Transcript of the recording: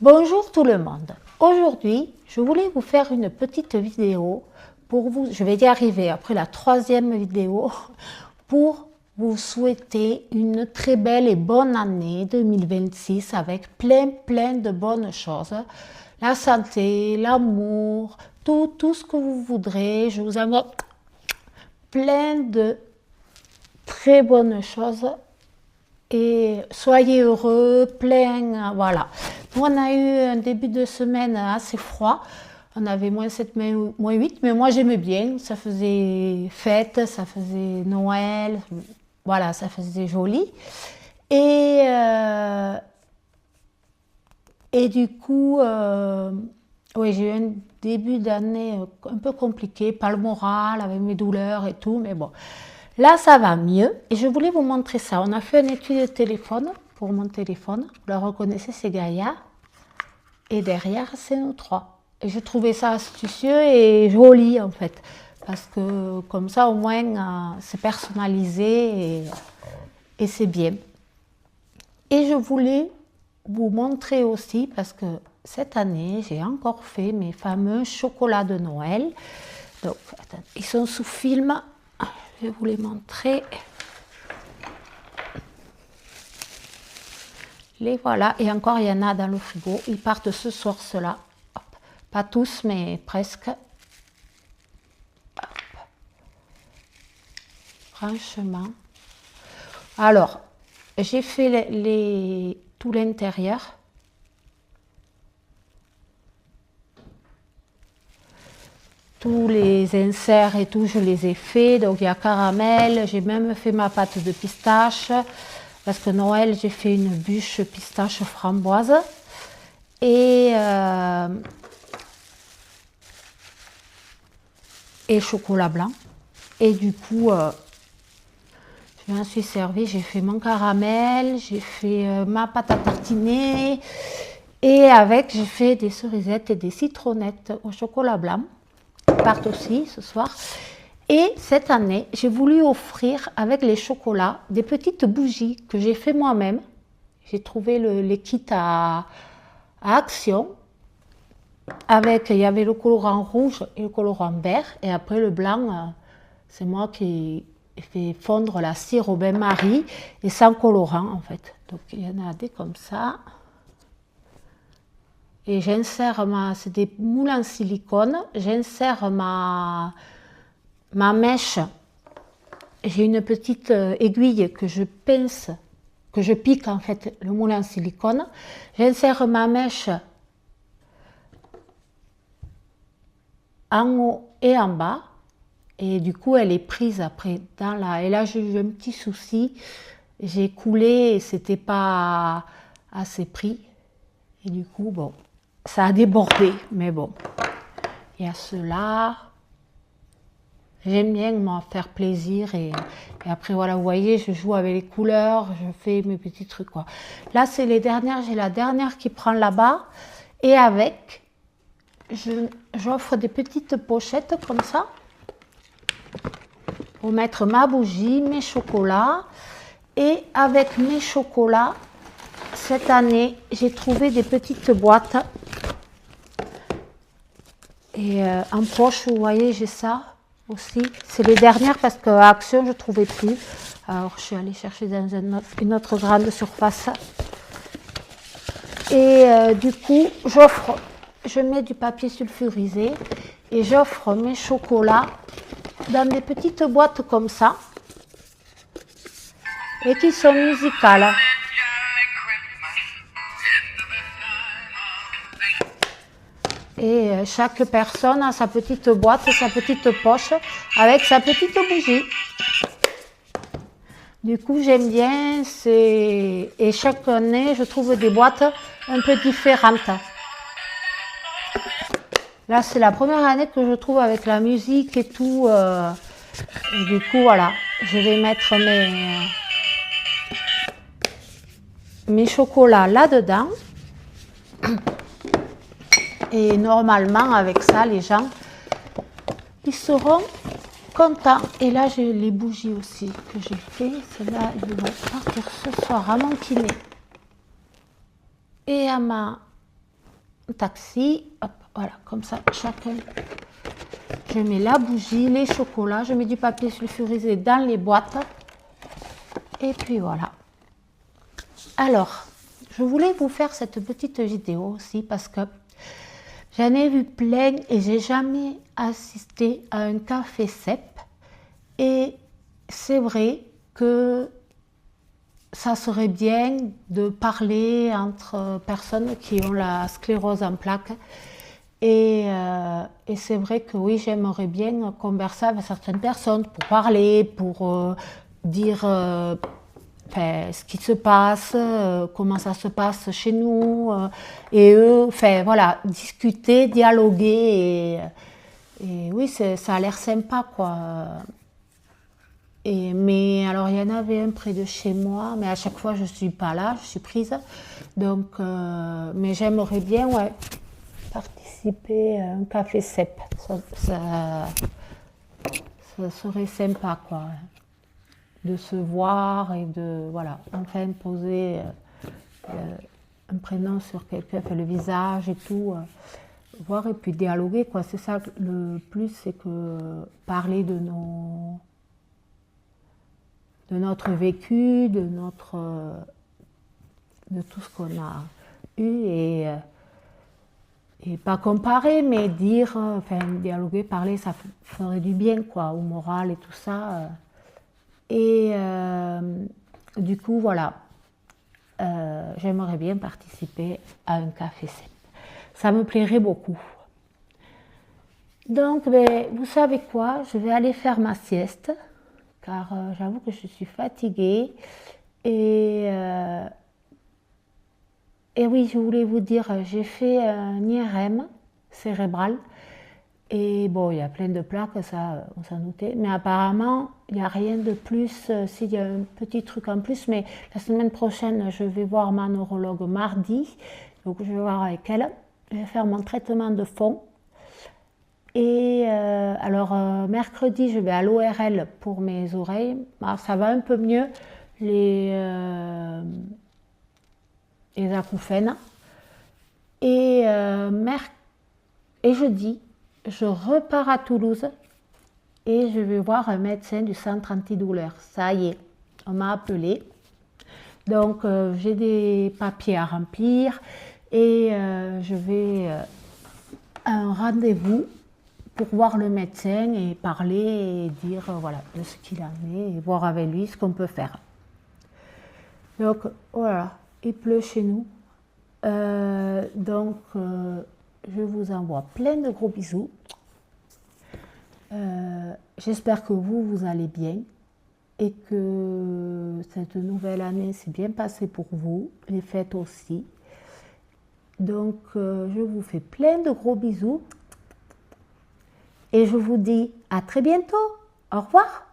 Bonjour tout le monde. Aujourd'hui, je voulais vous faire une petite vidéo pour vous, je vais y arriver après la troisième vidéo, pour vous souhaiter une très belle et bonne année 2026 avec plein de bonnes choses. La santé, l'amour, tout ce que vous voudrez. Je vous envoie plein de très bonnes choses. Et soyez heureux, plein, voilà. Nous, on a eu un début de semaine assez froid. On avait -7, -8, mais moi j'aimais bien. Ça faisait fête, ça faisait Noël, voilà, ça faisait joli. Et, euh, et du coup, oui, j'ai eu un début d'année un peu compliqué, pas le moral, avec mes douleurs et tout, mais bon. Là, ça va mieux et je voulais vous montrer ça. On a fait une étude de téléphone pour mon téléphone. Vous la reconnaissez, c'est Gaïa. Et derrière, c'est nous trois. Et je trouvais ça astucieux et joli en fait. Parce que comme ça, au moins, c'est personnalisé et c'est bien. Et je voulais vous montrer aussi, parce que cette année, j'ai encore fait mes fameux chocolats de Noël. Donc, attendez, ils sont sous film. Je vais vous les montrer. Les voilà. Et encore, il y en a dans le frigo. Ils partent ce soir, ceux-là. Pas tous, mais presque. Hop. Franchement. Alors, j'ai fait tout l'intérieur. Tous les inserts et tout, je les ai faits. Donc il y a caramel, j'ai même fait ma pâte de pistache. Parce que Noël, j'ai fait une bûche pistache framboise. Et chocolat blanc. Et du coup, je m'en suis servi. J'ai fait mon caramel, j'ai fait ma pâte à tartiner. Et avec, j'ai fait des cerisettes et des citronnettes au chocolat blanc. Partent aussi ce soir. Et cette année, j'ai voulu offrir avec les chocolats des petites bougies que j'ai fait moi-même. J'ai trouvé les kits à Action. Il y avait le colorant rouge et le colorant vert. Et après le blanc, c'est moi qui ai fait fondre la cire au bain-marie et sans colorant en fait. Donc il y en a des comme ça. Et j'insère c'est des moules en silicone, j'insère ma mèche. J'ai une petite aiguille que je pince, que je pique en fait le moule en silicone. J'insère ma mèche en haut et en bas. Et du coup, elle est prise après dans la... Et là, j'ai eu un petit souci. J'ai coulé et c'était pas assez pris. Et du coup, bon... Ça a débordé, mais bon. Il y a cela. J'aime bien m'en faire plaisir. Et après, voilà, vous voyez, je joue avec les couleurs. Je fais mes petits trucs, quoi. Là, c'est les dernières. J'ai la dernière qui prend là-bas. Et avec, j'offre des petites pochettes comme ça. Pour mettre ma bougie, mes chocolats. Et avec mes chocolats, cette année, j'ai trouvé des petites boîtes. Et en poche, vous voyez, j'ai ça aussi. C'est les dernières parce qu'à Action, je ne trouvais plus. Alors, je suis allée chercher dans une autre grande surface. Et du coup, je mets du papier sulfurisé et j'offre mes chocolats dans des petites boîtes comme ça et qui sont musicales. Et chaque personne a sa petite boîte, sa petite poche avec sa petite bougie. Du coup, j'aime bien. Et chaque année, je trouve des boîtes un peu différentes. Là, c'est la première année que je trouve avec la musique et tout. Et du coup, voilà. Je vais mettre mes chocolats là-dedans. Et normalement, avec ça, les gens, ils seront contents. Et là, j'ai les bougies aussi que j'ai fait. Celles-là, ils vont partir ce soir à mon kiné et à ma taxi. Hop, voilà, comme ça, chacun. Je mets la bougie, les chocolats, je mets du papier sulfurisé dans les boîtes. Et puis voilà. Alors, je voulais vous faire cette petite vidéo aussi parce que j'en ai vu plein et j'ai jamais assisté à un café cep. Et c'est vrai que ça serait bien de parler entre personnes qui ont la sclérose en plaques. Et c'est vrai que oui, j'aimerais bien converser avec certaines personnes pour parler, pour dire ce qui se passe, comment ça se passe chez nous, et eux, voilà, discuter, dialoguer, et oui, ça a l'air sympa, quoi. Mais alors, il y en avait un près de chez moi, mais à chaque fois, je ne suis pas là, je suis prise. Donc, mais j'aimerais bien, ouais, participer à un café cep. Ça serait sympa, quoi, de se voir et de, voilà, enfin poser un prénom sur quelqu'un, le visage et tout, voir et puis dialoguer, quoi. C'est ça le plus, c'est que parler de notre vécu, de tout ce qu'on a eu et pas comparer, mais dire, dialoguer, parler, ça ferait du bien, quoi, au moral et tout ça. Et du coup, voilà, j'aimerais bien participer à un café cep. Ça me plairait beaucoup. Donc, vous savez quoi, je vais aller faire ma sieste, car j'avoue que je suis fatiguée. Et oui, je voulais vous dire, j'ai fait un IRM cérébral. Et bon, il y a plein de plaques, ça, on s'en doutait. Mais apparemment, il n'y a rien de plus. S'il y a un petit truc en plus, mais la semaine prochaine, je vais voir ma neurologue mardi. Donc, je vais voir avec elle. Je vais faire mon traitement de fond. Et alors, mercredi, je vais à l'ORL pour mes oreilles. Alors, ça va un peu mieux, les acouphènes. Et jeudi, je repars à Toulouse et je vais voir un médecin du centre antidouleur. Ça y est, on m'a appelé. Donc, j'ai des papiers à remplir et je vais à un rendez-vous pour voir le médecin et parler et dire voilà, de ce qu'il en est et voir avec lui ce qu'on peut faire. Donc, voilà, il pleut chez nous. Donc, je vous envoie plein de gros bisous. J'espère que vous allez bien et que cette nouvelle année s'est bien passée pour vous, les fêtes aussi. Donc, je vous fais plein de gros bisous et je vous dis à très bientôt. Au revoir.